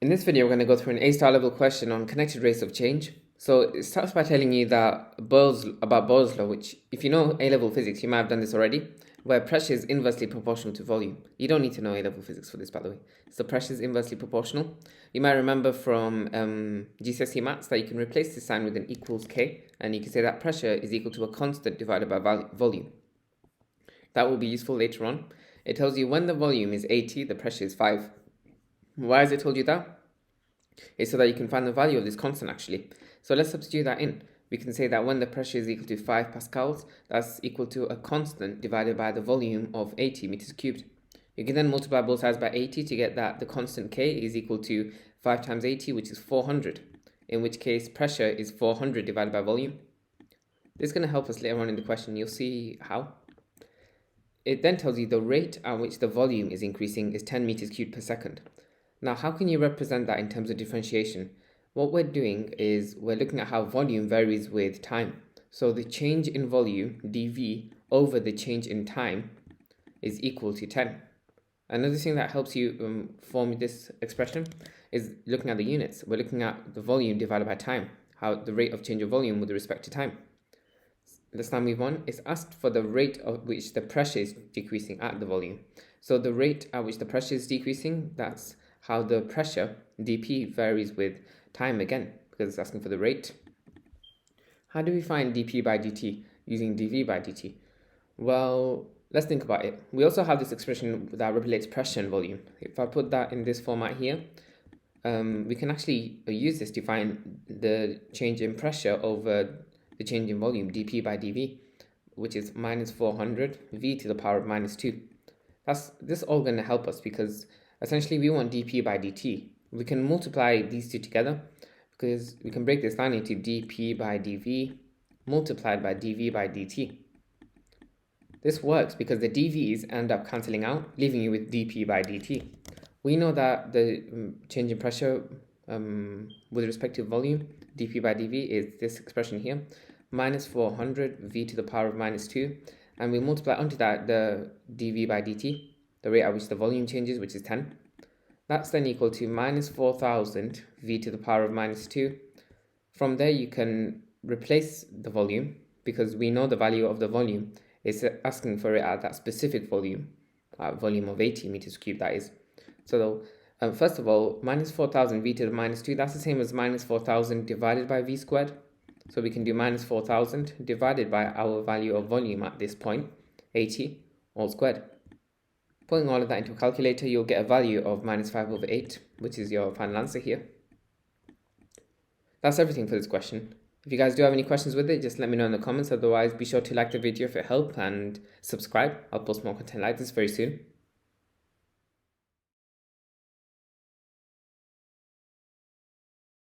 In this video, we're going to go through an A-star level question on connected rates of change. So it starts by telling you that Boyle's law, which if you know A-level physics, you might have done this already, where pressure is inversely proportional to volume. You don't need to know A-level physics for this, by the way. So pressure is inversely proportional. You might remember from GCSE maths that you can replace this sign with an equals K, and you can say that pressure is equal to a constant divided by volume. That will be useful later on. It tells you when the volume is 80, the pressure is 5. Why has it told you that? It's so that you can find the value of this constant actually. So let's substitute that in. We can say that when the pressure is equal to 5 pascals, that's equal to a constant divided by the volume of 80 meters cubed. You can then multiply both sides by 80 to get that the constant K is equal to 5 times 80, which is 400, in which case pressure is 400 divided by volume. This is going to help us later on in the question. You'll see how. It then tells you the rate at which the volume is increasing is 10 meters cubed per second. Now, how can you represent that in terms of differentiation? What we're doing is we're looking at how volume varies with time. So the change in volume, dV, over the change in time is equal to 10. Another thing that helps you form this expression is looking at the units. We're looking at the volume divided by time, how the rate of change of volume with respect to time. Let's now move on. It's asked for the rate at which the pressure is decreasing at the volume. So the rate at which the pressure is decreasing, that's how the pressure, dP, varies with time again, because it's asking for the rate. How do we find dP by dt using dV by dt? Well, let's think about it. We also have this expression that relates pressure and volume. If I put that in this format here, we can actually use this to find the change in pressure over the change in volume, dP by dV, which is minus 400 v to the power of minus 2. This is all going to help us because essentially we want dP by dt. We can multiply these two together because we can break this down into dP by dV multiplied by dV by dt. This works because the dV's end up cancelling out, leaving you with dP by dt. We know that the change in pressure with respect to volume, dP by dV, is this expression here, minus 400 v to the power of minus 2, and we multiply onto that the dV by dt, the rate at which the volume changes, which is 10. That's then equal to minus 4000 v to the power of minus 2. From there you can replace the volume because we know the value of the volume is asking for it at that specific volume, volume of 80 meters cubed that is. So first of all, minus 4000 v to the minus 2, that's the same as minus 4000 divided by v squared. So we can do minus 4000 divided by our value of volume at this point, 80, all squared. Putting all of that into a calculator, you'll get a value of minus 5 over 8, which is your final answer here. That's everything for this question. If you guys do have any questions with it, just let me know in the comments. Otherwise, be sure to like the video if it helped and subscribe. I'll post more content like this very soon.